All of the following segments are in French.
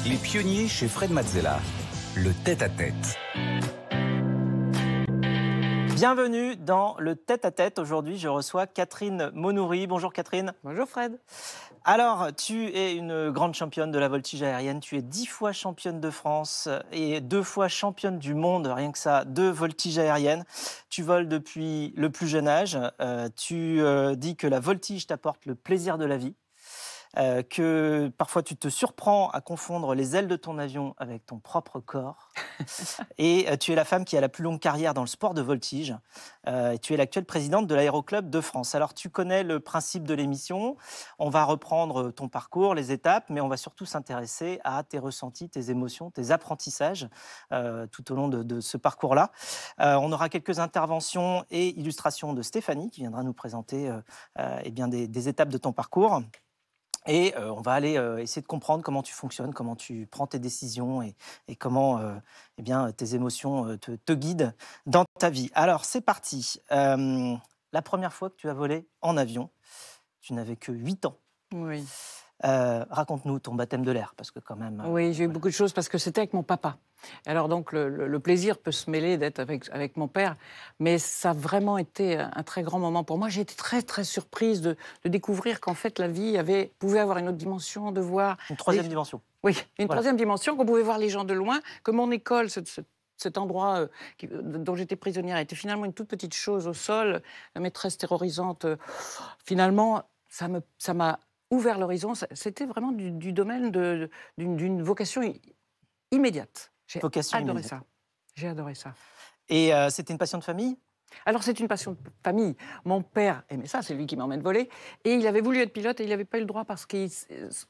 Les pionniers chez Fred Mazzella. Le tête-à-tête. Bienvenue dans le tête-à-tête. Aujourd'hui, je reçois Catherine Monouri. Bonjour Catherine. Bonjour Fred. Alors, tu es une grande championne de la voltige aérienne. Tu es 10 fois championne de France et 2 fois championne du monde, rien que ça, de voltige aérienne. Tu voles depuis le plus jeune âge. Tu dis que la voltige t'apporte le plaisir de la vie. Que parfois tu te surprends à confondre les ailes de ton avion avec ton propre corps. Et tu es la femme qui a la plus longue carrière dans le sport de voltige. Et tu es l'actuelle présidente de l'Aéroclub de France. Alors tu connais le principe de l'émission. On va reprendre ton parcours, les étapes, mais on va surtout s'intéresser à tes ressentis, tes émotions, tes apprentissages tout au long de ce parcours-là. On aura quelques interventions et illustrations de Stéphanie qui viendra nous présenter des étapes de ton parcours. Et on va aller essayer de comprendre comment tu fonctionnes, comment tu prends tes décisions et comment tes émotions te guident dans ta vie. Alors, c'est parti. La première fois que tu as volé en avion, tu n'avais que 8 ans. Oui. Raconte-nous ton baptême de l'air, parce que quand même... Oui, j'ai eu beaucoup de choses parce que c'était avec mon papa. Alors donc le plaisir peut se mêler d'être avec mon père, mais ça a vraiment été un très grand moment pour moi. J'ai été très très surprise de découvrir qu'en fait la vie pouvait avoir une autre dimension, de voir... Une troisième dimension. Oui, une troisième dimension, qu'on pouvait voir les gens de loin, que mon école, cet endroit dont j'étais prisonnière était finalement une toute petite chose au sol, la maîtresse terrorisante. Finalement, ça m'a ouvert l'horizon. C'était vraiment du domaine d'une vocation immédiate. J'ai adoré ça. J'ai adoré ça. Et c'était une passion de famille ? Alors, c'est une passion de famille. Mon père aimait ça, c'est lui qui m'emmène voler. Et il avait voulu être pilote et il n'avait pas eu le droit parce que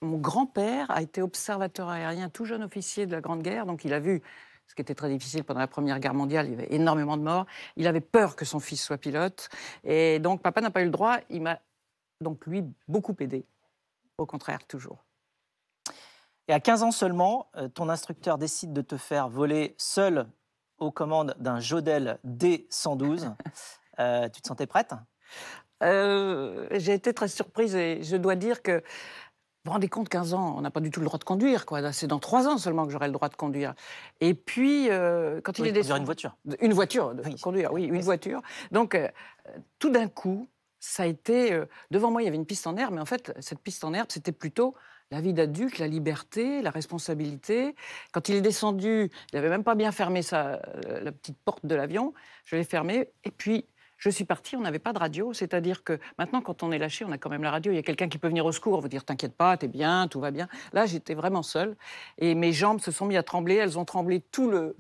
mon grand-père a été observateur aérien, tout jeune officier de la Grande Guerre. Donc, il a vu ce qui était très difficile pendant la Première Guerre mondiale. Il y avait énormément de morts. Il avait peur que son fils soit pilote. Et donc, papa n'a pas eu le droit. Il m'a donc, lui, beaucoup aidé. Au contraire, toujours. Et à 15 ans seulement, ton instructeur décide de te faire voler seul aux commandes d'un Jodel D112. Tu te sentais prête ? J'ai été très surprise et je dois dire que, vous vous rendez compte, 15 ans, on n'a pas du tout le droit de conduire, quoi. C'est dans 3 ans seulement que j'aurai le droit de conduire. Et puis, quand il est descendu... une voiture. Une voiture, conduire, oui, une voiture. Donc, tout d'un coup, ça a été... devant moi, il y avait une piste en herbe, mais en fait, cette piste en herbe, c'était plutôt la vie d'adulte, la liberté, la responsabilité. Quand il est descendu, il n'avait même pas bien fermé la petite porte de l'avion. Je l'ai fermée, et puis je suis partie. On n'avait pas de radio, c'est-à-dire que maintenant, quand on est lâché, on a quand même la radio. Il y a quelqu'un qui peut venir au secours, vous dire « T'inquiète pas, t'es bien, tout va bien ». Là, j'étais vraiment seule, et mes jambes se sont mises à trembler. Elles ont tremblé tout le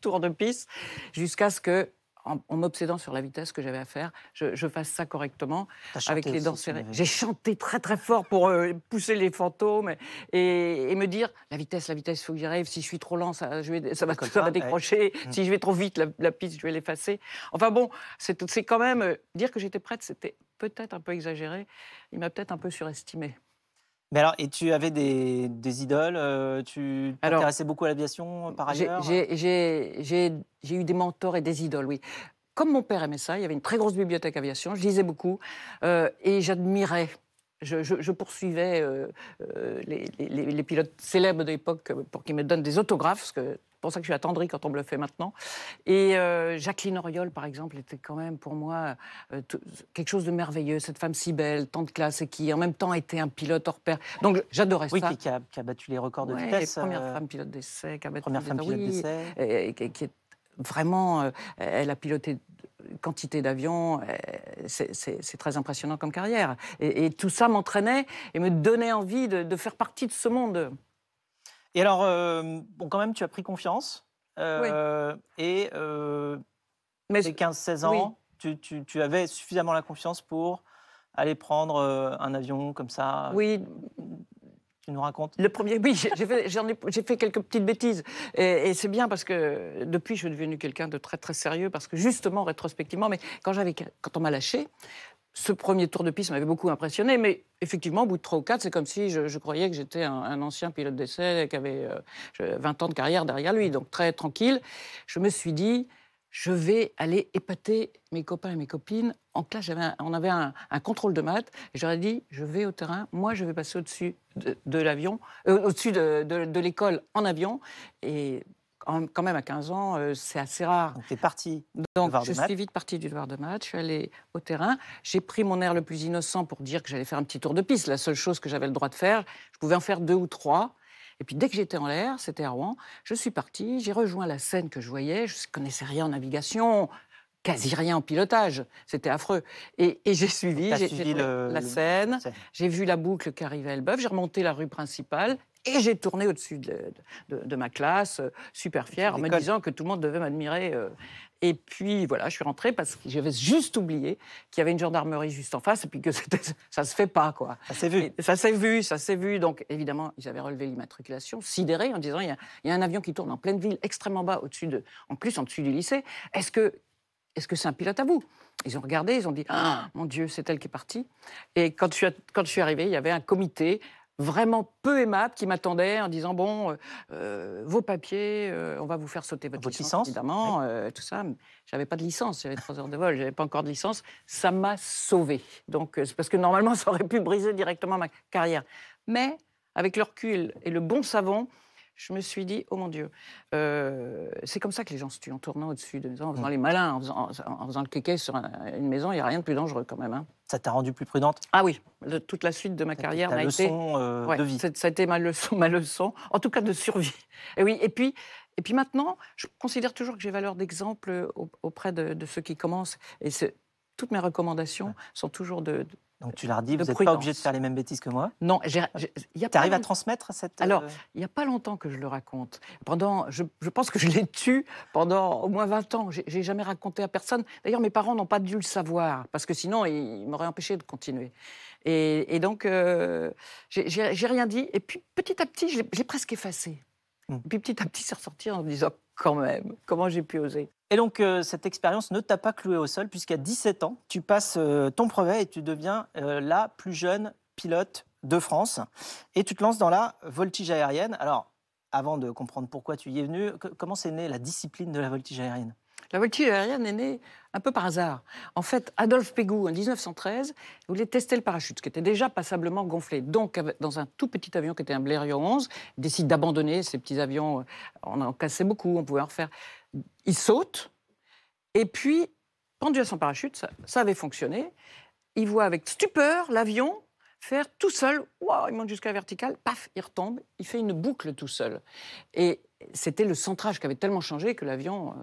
tour de piste, jusqu'à ce que, en m'obsédant sur la vitesse que j'avais à faire, je fasse ça correctement, avec les dents serrées. J'ai chanté très très fort pour pousser les fantômes et me dire la vitesse, il faut que j'y arrive. Si je suis trop lent, ça va décrocher. Ouais. Si je vais trop vite, la piste, je vais l'effacer. Enfin bon, c'est quand même... dire que j'étais prête, c'était peut-être un peu exagéré. Il m'a peut-être un peu surestimée. Mais alors, et tu avais des idoles, tu t'intéressais beaucoup à l'aviation par ailleurs? J'ai eu des mentors et des idoles, oui. Comme mon père aimait ça, il y avait une très grosse bibliothèque aviation, je lisais beaucoup et j'admirais. Je poursuivais les pilotes célèbres de l'époque pour qu'ils me donnent des autographes, parce que c'est pour ça que je suis attendrie quand on me le fait maintenant. Et Jacqueline Auriol, par exemple, était quand même pour moi quelque chose de merveilleux. Cette femme si belle, tant de classe, et qui en même temps était un pilote hors pair. Donc j'adorais ça. Oui, qui a battu les records de vitesse. Première femme pilote d'essai. Première femme pilote d'essai. Qui est vraiment... elle a piloté quantité d'avions, c'est très impressionnant comme carrière. Et tout ça m'entraînait et me donnait envie de faire partie de ce monde. Et alors, quand même, tu as pris confiance. Oui. Et mais 15-16 ans, oui. tu avais suffisamment la confiance pour aller prendre un avion comme ça. Oui. Tu nous racontes? Le premier, oui, j'ai fait quelques petites bêtises. Et c'est bien parce que depuis, je suis devenu quelqu'un de très, très sérieux. Parce que justement, rétrospectivement, mais quand on m'a lâché, ce premier tour de piste m'avait beaucoup impressionné. Mais effectivement, au bout de 3 ou 4, c'est comme si je croyais que j'étais un ancien pilote d'essai qui avait 20 ans de carrière derrière lui. Donc très tranquille. Je me suis dit, je vais aller épater mes copains et mes copines. En classe, on avait un contrôle de maths. Et j'aurais dit, je vais au terrain. Moi, je vais passer au-dessus de l'avion, au-dessus de l'école en avion. Et quand même, à 15 ans, c'est assez rare. Donc, tu es parti. Donc, je suis vite partie du devoir de maths. Je suis allée au terrain. J'ai pris mon air le plus innocent pour dire que j'allais faire un petit tour de piste. La seule chose que j'avais le droit de faire, je pouvais en faire 2 ou 3. Et puis, dès que j'étais en l'air, c'était à Rouen, je suis partie, j'ai rejoint la Seine que je voyais. Je ne connaissais rien en navigation, quasi rien en pilotage. C'était affreux. Et j'ai suivi, la Seine, j'ai vu la boucle qui arrivait à Elbeuf, j'ai remonté la rue principale et j'ai tourné au-dessus de ma classe, super fière, en me disant que tout le monde devait m'admirer. Et puis, voilà, je suis rentrée parce que j'avais juste oublié qu'il y avait une gendarmerie juste en face et puis que ça se fait pas, quoi. Ça s'est vu. Et ça s'est vu. Donc, évidemment, ils avaient relevé l'immatriculation, sidérés, en disant, il y a un avion qui tourne en pleine ville, extrêmement bas, en plus, en dessus du lycée. Est-ce que c'est un pilote à vous? Ils ont regardé, ils ont dit, ah, mon Dieu, c'est elle qui est partie. Et quand je suis arrivée, il y avait un comité vraiment peu aimable qui m'attendait en disant, bon, vos papiers, on va vous faire sauter votre licence, évidemment, oui. Tout ça. J'avais pas de licence, j'avais 3 heures de vol, j'avais pas encore de licence. Ça m'a sauvée. Donc, c'est parce que normalement, ça aurait pu briser directement ma carrière. Mais, avec le recul et le bon savon, je me suis dit, oh mon Dieu, c'est comme ça que les gens se tuent, en tournant au-dessus de maison, en faisant les malins, en faisant le kéké sur une maison. Il n'y a rien de plus dangereux quand même. Hein. Ça t'a rendu plus prudente? Ah oui, toute la suite de ma carrière m'a été... de vie. Ça a été ma leçon, en tout cas de survie. Et oui, et puis maintenant, je considère toujours que j'ai valeur d'exemple auprès de ceux qui commencent. Et toutes mes recommandations sont toujours de Donc tu leur dis, vous n'êtes pas obligé de faire les mêmes bêtises que moi? Non, tu arrives à transmettre cette... Alors, il n'y a pas longtemps que je le raconte. Je pense que je l'ai tué pendant au moins 20 ans. Je n'ai jamais raconté à personne. D'ailleurs, mes parents n'ont pas dû le savoir, parce que sinon, ils m'auraient empêché de continuer. Et donc, j'ai rien dit. Et puis, petit à petit, je l'ai presque effacé. Et puis, petit à petit, c'est ressorti en me disant, quand même, comment j'ai pu oser? Et donc, cette expérience ne t'a pas cloué au sol, puisqu'à 17 ans, tu passes ton brevet et tu deviens la plus jeune pilote de France. Et tu te lances dans la voltige aérienne. Alors, avant de comprendre pourquoi tu y es venu, comment c'est né la discipline de la voltige aérienne? La voltige aérienne est née un peu par hasard. En fait, Adolphe Pégoud, en 1913, voulait tester le parachute, qui était déjà passablement gonflé. Donc, dans un tout petit avion qui était un Blériot 11, il décide d'abandonner ces petits avions. On en cassait beaucoup, on pouvait en refaire. Il saute, et puis, pendu à son parachute, ça avait fonctionné. Il voit avec stupeur l'avion faire tout seul. Wow, il monte jusqu'à la verticale, paf, il retombe, il fait une boucle tout seul. Et c'était le centrage qui avait tellement changé que l'avion...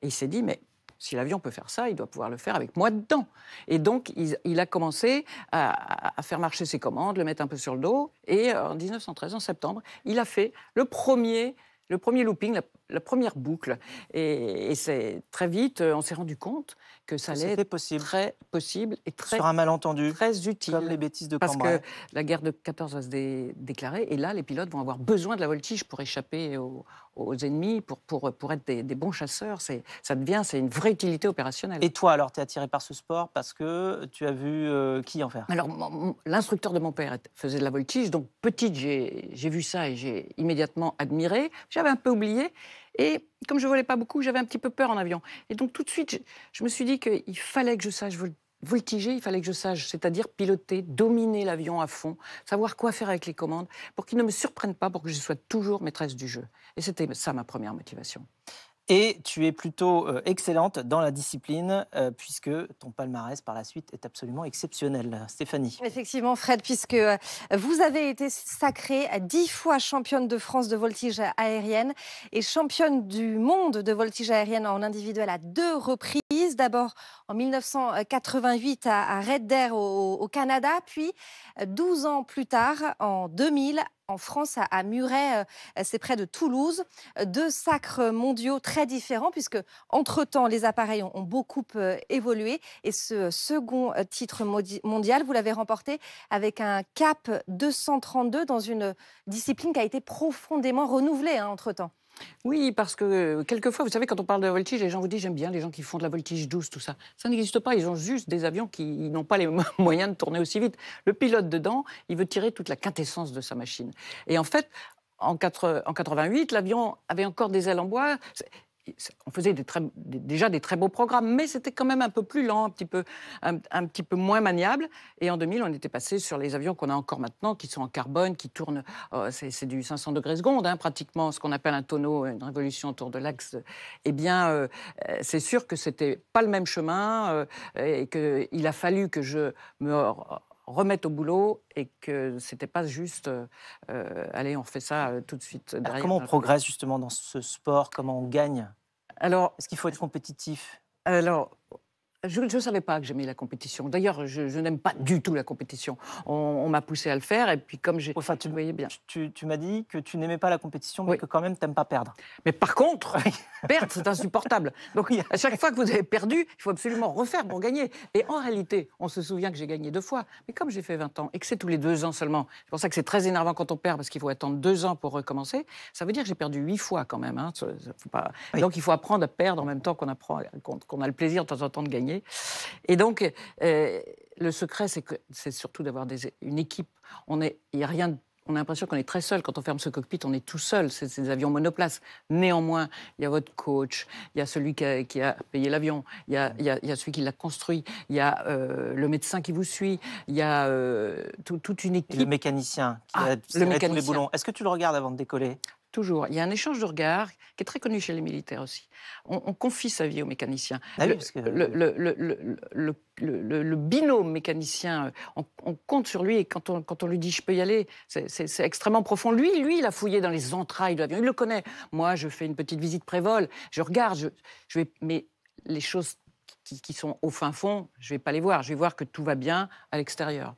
Et il s'est dit, mais si l'avion peut faire ça, il doit pouvoir le faire avec moi dedans. Et donc, il a commencé à faire marcher ses commandes, le mettre un peu sur le dos. Et en 1913, en septembre, il a fait le premier looping, la première boucle. Et c'est très vite, on s'est rendu compte que ça allait être très possible et très, sur un malentendu, très utile. Comme les bêtises de Cambrai. Cambrai. Parce que la guerre de 14 va se déclarer. Et là, les pilotes vont avoir besoin de la voltige pour échapper aux ennemis, pour être des bons chasseurs. C'est une vraie utilité opérationnelle. Et toi, alors, tu es attiré par ce sport parce que tu as vu qui en faire? Alors, l'instructeur de mon père faisait de la voltige. Donc, petite, j'ai vu ça et j'ai immédiatement admiré. J'avais un peu oublié. Et comme je ne volais pas beaucoup, j'avais un petit peu peur en avion. Et donc, tout de suite, je me suis dit qu'il fallait que je sache voltiger, il fallait que je sache, c'est-à-dire piloter, dominer l'avion à fond, savoir quoi faire avec les commandes, pour qu'il ne me surprenne pas, pour que je sois toujours maîtresse du jeu. Et c'était ça ma première motivation. Et tu es plutôt excellente dans la discipline, puisque ton palmarès par la suite est absolument exceptionnel. Stéphanie. Effectivement, Fred, puisque vous avez été sacrée 10 fois championne de France de voltige aérienne et championne du monde de voltige aérienne en individuel à 2 reprises. D'abord en 1988 à Red Deer au Canada, puis 12 ans plus tard, en 2000, en France, à Muret, c'est près de Toulouse. 2 sacres mondiaux très différents, puisque entre-temps, les appareils ont beaucoup évolué. Et ce second titre mondial, vous l'avez remporté avec un CAP 232 dans une discipline qui a été profondément renouvelée entre-temps. Oui, parce que quelquefois, vous savez, quand on parle de voltige, les gens vous disent « j'aime bien les gens qui font de la voltige douce, tout ça ». Ça n'existe pas, ils ont juste des avions qui n'ont pas les moyens de tourner aussi vite. Le pilote dedans, il veut tirer toute la quintessence de sa machine. Et en fait, en 88, l'avion avait encore des ailes en bois. on faisait déjà des très beaux programmes, mais c'était quand même un peu plus lent, un petit peu moins maniable. Et en 2000, on était passé sur les avions qu'on a encore maintenant, qui sont en carbone, qui tournent, c'est du 500 degrés seconde, hein, pratiquement, ce qu'on appelle un tonneau, une révolution autour de l'axe. Eh bien, c'est sûr que c'était pas le même chemin et qu'il a fallu que je me remettre au boulot et que c'était pas juste allez, on refait ça tout de suite Alors, derrière. comment on progresse justement dans ce sport? Comment on gagne? Alors, Est-ce qu'il faut être compétitif? alors, je ne savais pas que j'aimais la compétition. D'ailleurs, je n'aime pas du tout la compétition. On m'a poussé à le faire et puis comme j'ai... Enfin, Vous voyez bien. tu m'as dit que tu n'aimais pas la compétition, mais Oui. que quand même, tu n'aimes pas perdre. Mais par contre, perdre, c'est insupportable. Donc, à chaque fois que vous avez perdu, il faut absolument refaire pour gagner. Et en réalité, on se souvient que j'ai gagné 2 fois. Mais comme j'ai fait 20 ans et que c'est tous les 2 ans seulement, c'est pour ça que c'est très énervant quand on perd, parce qu'il faut attendre 2 ans pour recommencer, ça veut dire que j'ai perdu 8 fois quand même. Hein. Faut pas... Oui. Donc, il faut apprendre à perdre en même temps qu'on a le plaisir de temps en temps de gagner. Et donc, le secret, c'est surtout d'avoir une équipe. Il y a rien... On a l'impression qu'on est très seul. Quand on ferme ce cockpit, on est tout seul. C'est des avions monoplaces. Néanmoins, il y a votre coach, il y a celui qui a payé l'avion, il y a celui qui l'a construit, il y a le médecin qui vous suit, il y a toute une Et équipe. le mécanicien qui a serré tous les boulons. Est-ce que tu le regardes avant de décoller? Toujours. Il y a un échange de regards qui est très connu chez les militaires aussi. On confie sa vie au mécanicien. Ah oui, parce que... Le binôme mécanicien, on compte sur lui et quand on lui dit je peux y aller, c'est extrêmement profond. Lui, il a fouillé dans les entrailles de l'avion, il le connaît. Moi, je fais une petite visite pré-vol, je regarde, mais les choses qui sont au fin fond, je ne vais pas les voir. Je vais voir que tout va bien à l'extérieur.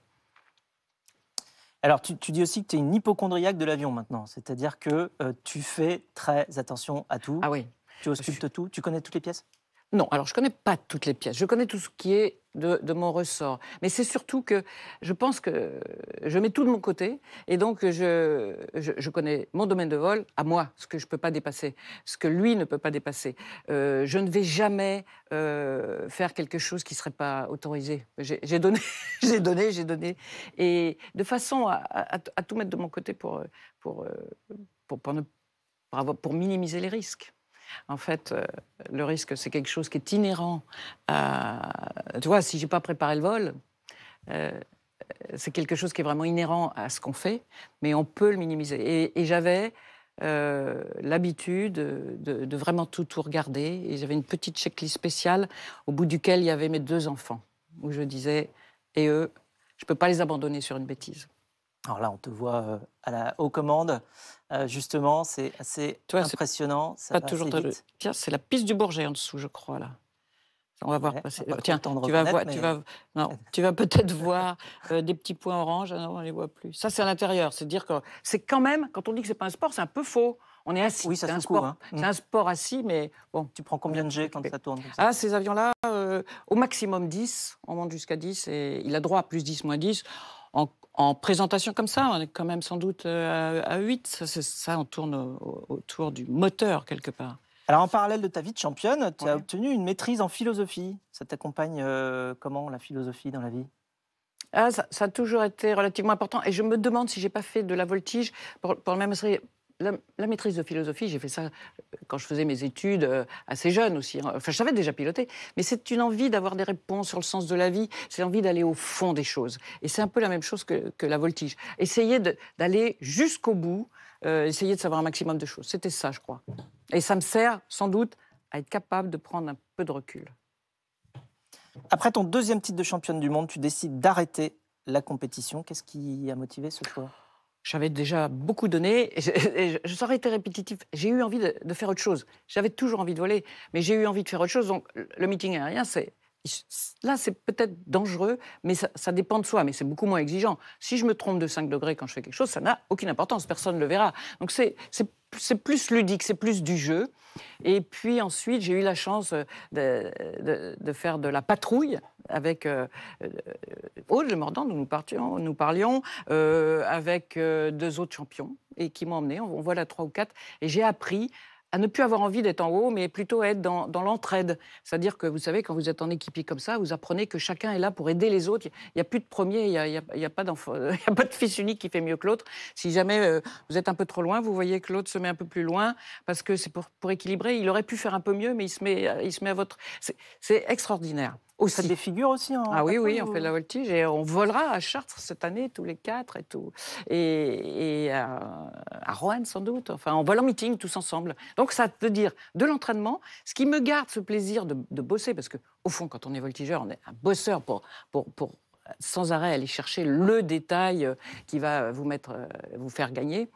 Alors, tu dis aussi que tu es une hypocondriaque de l'avion maintenant. C'est-à-dire que tu fais très attention à tout. Ah oui. Tu auscultes tout. Tu connais toutes les pièces? Non, alors je ne connais pas toutes les pièces. Je connais tout ce qui est de mon ressort. Mais c'est surtout que je pense que je mets tout de mon côté. Et donc, je connais mon domaine de vol, à moi, ce que je ne peux pas dépasser, ce que lui ne peut pas dépasser. Je ne vais jamais faire quelque chose qui ne serait pas autorisé. J'ai donné, j'ai donné. Et de façon à tout mettre de mon côté pour minimiser les risques. En fait, le risque, c'est quelque chose qui est inhérent à... Tu vois, si je n'ai pas préparé le vol, c'est quelque chose qui est vraiment inhérent à ce qu'on fait, mais on peut le minimiser. Et j'avais l'habitude de vraiment tout regarder. Et j'avais une petite checklist spéciale au bout duquel il y avait mes 2 enfants, où je disais, et eux, je ne peux pas les abandonner sur une bêtise. Alors là, on te voit aux commandes. Justement, c'est assez impressionnant. Ça Pas va toujours assez vite. Tiens, c'est la piste du Bourget en dessous, je crois, là. On va voir Ouais, passer. on a pas trop Tiens, le temps de tu vas voir, reconnaître, tu vas peut-être voir des petits points orange. Ah non, on les voit plus. Ça, c'est à l'intérieur. C'est dire que c'est quand même, quand on dit que c'est pas un sport, c'est un peu faux. On est assis. Oui, ça c'est un secoue, sport. hein. C'est un sport assis, mais bon. Tu prends combien de G quand ça tourne comme ça? Ah, ces avions-là, au maximum 10. On monte jusqu'à 10 et il a droit à plus 10, moins 10. En présentation comme ça, on est quand même sans doute à 8. Ça, on tourne autour du moteur, quelque part. Alors, en parallèle de ta vie de championne, tu as obtenu une maîtrise en philosophie. Ça t'accompagne comment, la philosophie, dans la vie? Ah, ça a toujours été relativement important. Et je me demande si je n'ai pas fait de la voltige pour le même... La maîtrise de philosophie, j'ai fait ça quand je faisais mes études assez jeune aussi. Enfin, je savais déjà piloter, mais c'est une envie d'avoir des réponses sur le sens de la vie, c'est l'envie d'aller au fond des choses. Et c'est un peu la même chose que la voltige. Essayer d'aller jusqu'au bout, essayer de savoir un maximum de choses. C'était ça, je crois. Et ça me sert sans doute à être capable de prendre un peu de recul. Après ton 2e titre de championne du monde, tu décides d'arrêter la compétition. Qu'est-ce qui a motivé ce choix? J'avais déjà beaucoup donné, et ça aurait été répétitif. J'ai eu envie de faire autre chose. J'avais toujours envie de voler, mais j'ai eu envie de faire autre chose. Donc, le meeting aérien, là, c'est peut-être dangereux, mais ça dépend de soi, mais c'est beaucoup moins exigeant. Si je me trompe de 5 degrés quand je fais quelque chose, ça n'a aucune importance, personne ne le verra. Donc, c'est plus ludique, c'est plus du jeu. Et puis ensuite, j'ai eu la chance de faire de la patrouille avec Aude Le Mordant, nous parlions avec 2 autres champions et qui m'ont emmené, on voit là 3 ou 4, et j'ai appris à ne plus avoir envie d'être en haut, mais plutôt être dans l'entraide. C'est-à-dire que, vous savez, quand vous êtes en équipier comme ça, vous apprenez que chacun est là pour aider les autres. Il n'y a plus de premier, il n'y a pas d'enfant, il y a pas de fils unique qui fait mieux que l'autre. Si jamais vous êtes un peu trop loin, vous voyez que l'autre se met un peu plus loin, parce que c'est pour équilibrer. Il aurait pu faire un peu mieux, mais il se met à votre... C'est extraordinaire. Vous faites des figures aussi en Ah oui, patrouille, on fait de ou- la voltige et on volera à Chartres cette année, tous les 4 et tout. Et à Roanne, sans doute. Enfin, on vole en meeting tous ensemble. Donc, ça veut dire de l'entraînement. Ce qui me garde ce plaisir de bosser, parce qu'au fond, quand on est voltigeur, on est un bosseur pour sans arrêt aller chercher le détail qui va vous faire gagner.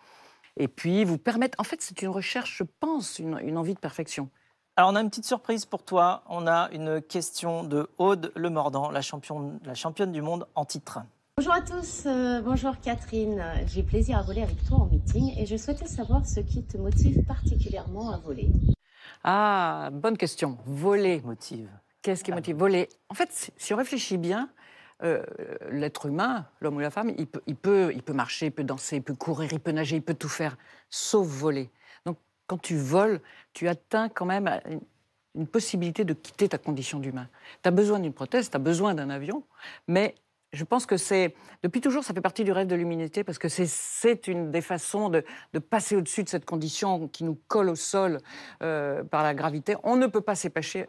Et puis, vous permettre... En fait, c'est une recherche, je pense, une envie de perfection. Alors, on a une petite surprise pour toi. On a une question de Aude Le Mordant, la championne du monde en titre. Bonjour à tous, bonjour Catherine. J'ai plaisir à voler avec toi en meeting et je souhaitais savoir ce qui te motive particulièrement à voler. Ah, bonne question. Voler. Motive. Qu'est-ce qui motive? Voler. En fait, si on réfléchit bien, l'être humain, l'homme ou la femme, il peut marcher, il peut danser, il peut courir, il peut nager, il peut tout faire, sauf voler. Donc, quand tu voles, tu atteins quand même une possibilité de quitter ta condition d'humain. Tu as besoin d'une prothèse, tu as besoin d'un avion, mais je pense que depuis toujours, ça fait partie du rêve de l'humanité, parce que c'est une des façons de passer au-dessus de cette condition qui nous colle au sol par la gravité. On ne peut pas s'échapper,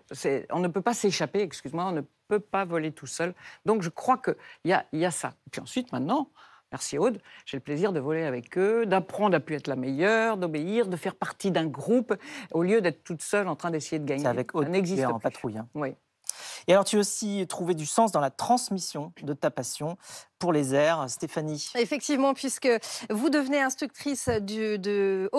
excuse-moi, on ne peut pas voler tout seul. Donc je crois qu'il y a ça. Et puis ensuite, maintenant, merci Aude, j'ai le plaisir de voler avec eux, d'apprendre à plus être la meilleure, d'obéir, de faire partie d'un groupe, au lieu d'être toute seule en train d'essayer de gagner. C'est avec Aude Ça que n'existe tu es en plus. patrouille. Hein. Oui. Et alors, tu as aussi trouvé du sens dans la transmission de ta passion pour les airs, Stéphanie. Effectivement, puisque vous devenez instructrice de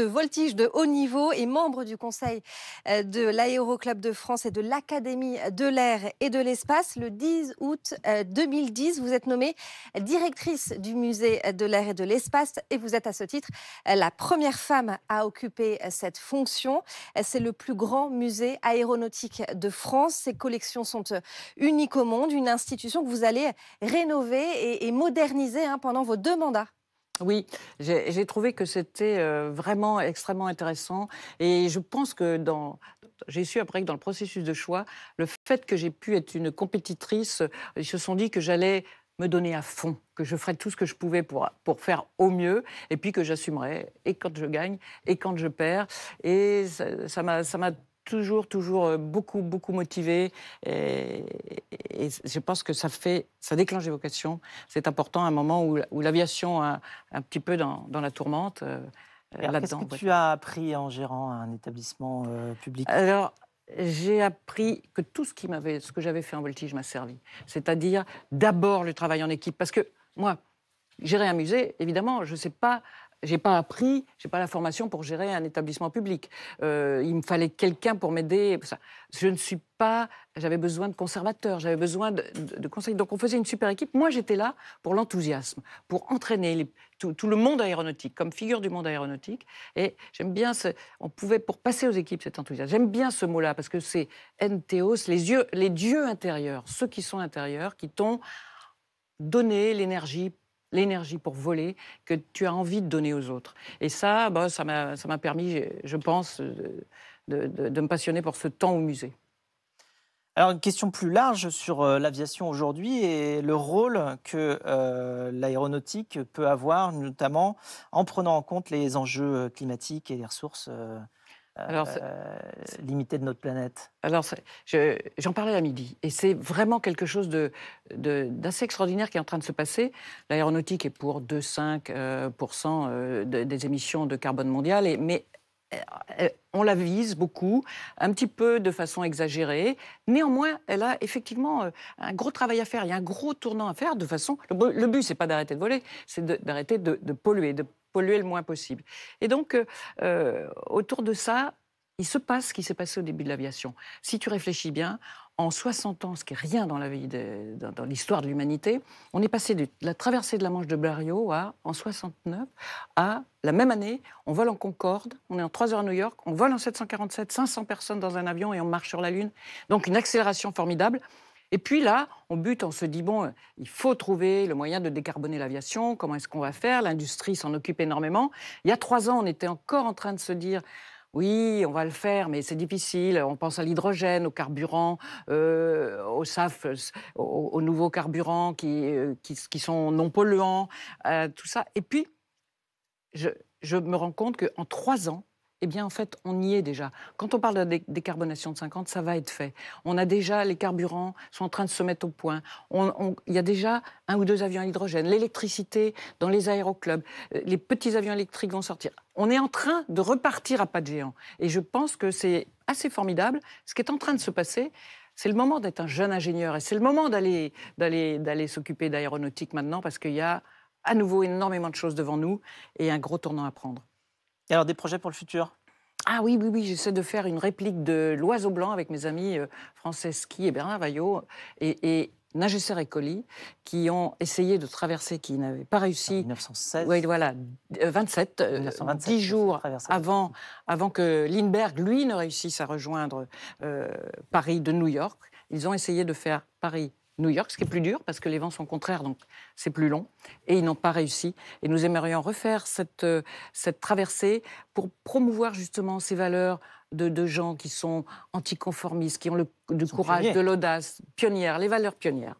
voltige de haut niveau et membre du conseil de l'Aéroclub de France et de l'Académie de l'air et de l'espace. Le 10 août 2010, vous êtes nommée directrice du musée de l'air et de l'espace et vous êtes à ce titre la première femme à occuper cette fonction. C'est le plus grand musée aéronautique de France. Ses collections sont uniques au monde, une institution que vous allez rénover et moderniser pendant vos 2 mandats. Oui, j'ai trouvé que c'était vraiment extrêmement intéressant et je pense que j'ai su après que dans le processus de choix, le fait que j'ai pu être une compétitrice, ils se sont dit que j'allais me donner à fond, que je ferais tout ce que je pouvais pour faire au mieux et puis que j'assumerais et quand je gagne et quand je perds. Et ça m'a toujours beaucoup motivée et je pense que ça déclenche des vocations. C'est important à un moment où l'aviation est un petit peu dans la tourmente. Qu'est-ce que tu as appris en gérant un établissement public? Alors, j'ai appris que tout ce que j'avais fait en voltige m'a servi. C'est-à-dire d'abord le travail en équipe. Parce que moi, gérer un musée, évidemment, je ne sais pas... J'ai pas la formation pour gérer un établissement public. Il me fallait quelqu'un pour m'aider. J'avais besoin de conservateurs, j'avais besoin de conseils. Donc on faisait une super équipe. Moi, j'étais là pour l'enthousiasme, pour entraîner tout le monde aéronautique, comme figure du monde aéronautique. Et j'aime bien pour passer aux équipes cet enthousiasme. J'aime bien ce mot-là parce que c'est entheos, les dieux intérieurs, ceux qui sont intérieurs, qui t'ont donné l'énergie pour voler que tu as envie de donner aux autres. Et ça m'a permis, je pense, de me passionner pour ce temps au musée. Alors, une question plus large sur l'aviation aujourd'hui et le rôle que l'aéronautique peut avoir, notamment en prenant en compte les enjeux climatiques et les ressources limitées de notre planète. Alors, j'en parlais à midi, et c'est vraiment quelque chose d'assez extraordinaire qui est en train de se passer. L'aéronautique est pour 2,5% des émissions de carbone mondiales, mais on la vise beaucoup, un petit peu de façon exagérée. Néanmoins, elle a effectivement un gros travail à faire. Il y a un gros tournant à faire de façon... Le but, c'est pas d'arrêter de voler, c'est d'arrêter de polluer le moins possible. Et donc, autour de ça, il se passe ce qui s'est passé au début de l'aviation. Si tu réfléchis bien, en 60 ans, ce qui n'est rien dans l'histoire de l'humanité, on est passé de la traversée de la Manche de Blériot en 69 à la même année, on vole en Concorde, on est en 3 heures à New York, on vole en 747, 500 personnes dans un avion et on marche sur la Lune. Donc une accélération formidable. Et puis là, on bute, on se dit, bon, il faut trouver le moyen de décarboner l'aviation, comment est-ce qu'on va faire? L'industrie s'en occupe énormément. Il y a 3 ans, on était encore en train de se dire, Oui, on va le faire, mais c'est difficile. On pense à l'hydrogène, au carburant, au SAF, aux nouveaux carburants qui sont non polluants, tout ça. Et puis, je, je me rends compte qu'en 3 ans, eh bien, en fait, on y est déjà. Quand on parle de décarbonation de 50, ça va être fait. On a déjà, les carburants sont en train de se mettre au point. Il y a déjà 1 ou 2 avions à hydrogène. L'électricité dans les aéroclubs. Les petits avions électriques vont sortir. On est en train de repartir à pas de géant. Et je pense que c'est assez formidable. Ce qui est en train de se passer, c'est le moment d'être un jeune ingénieur. Et c'est le moment d'aller s'occuper d'aéronautique maintenant, parce qu'il y a à nouveau énormément de choses devant nous et un gros tournant à prendre. Et alors, des projets pour le futur? Ah oui, j'essaie de faire une réplique de l'Oiseau Blanc avec mes amis Frances Ski et Bernard Vaillot et Nagesser et Colli, qui ont essayé de traverser, qui n'avaient pas réussi. En 1916. Oui, voilà, 27, 10 jours avant que Lindbergh, lui, ne réussisse à rejoindre Paris de New York. Ils ont essayé de faire Paris-New York, ce qui est plus dur parce que les vents sont contraires, donc c'est plus long. Et ils n'ont pas réussi. Et nous aimerions refaire cette traversée pour promouvoir justement ces valeurs de gens qui sont anticonformistes, qui ont du courage, pionniers. de l'audace, pionnières, les valeurs pionnières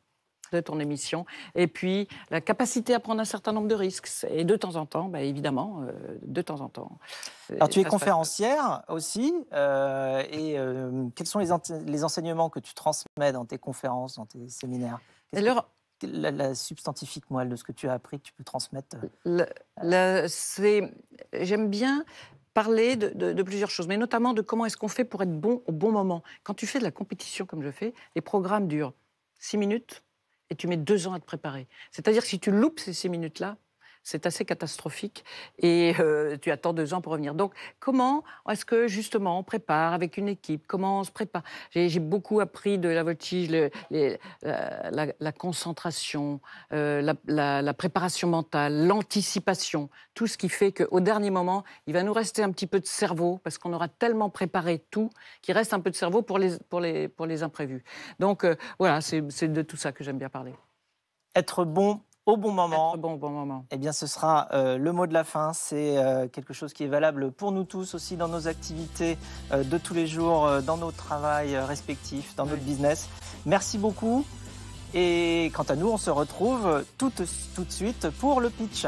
de ton émission. Et puis, la capacité à prendre un certain nombre de risques. Et de temps en temps, évidemment, de temps en temps. Alors, tu es conférencière aussi. Quels sont les enseignements que tu transmets dans tes conférences, dans tes séminaires? La substantifique moelle de ce que tu as appris, que tu peux transmettre. J'aime bien parler de plusieurs choses, mais notamment de comment est-ce qu'on fait pour être bon au bon moment. Quand tu fais de la compétition comme je fais, les programmes durent 6 minutes et tu mets 2 ans à te préparer. C'est-à-dire que si tu loupes ces 6 minutes-là, c'est assez catastrophique et tu attends 2 ans pour revenir. Donc, comment est-ce que, justement, on prépare avec une équipe? Comment on se prépare? J'ai beaucoup appris de la voltige, la concentration, la préparation mentale, l'anticipation, tout ce qui fait qu'au dernier moment, il va nous rester un petit peu de cerveau parce qu'on aura tellement préparé tout qu'il reste un peu de cerveau pour les imprévus. Donc, voilà, c'est de tout ça que j'aime bien parler. Être bon au bon moment. Être bon au bon moment. Eh bien, ce sera le mot de la fin. C'est quelque chose qui est valable pour nous tous aussi dans nos activités de tous les jours, dans nos travails respectifs, dans notre business. Merci beaucoup. Et quant à nous, on se retrouve tout de suite pour le pitch.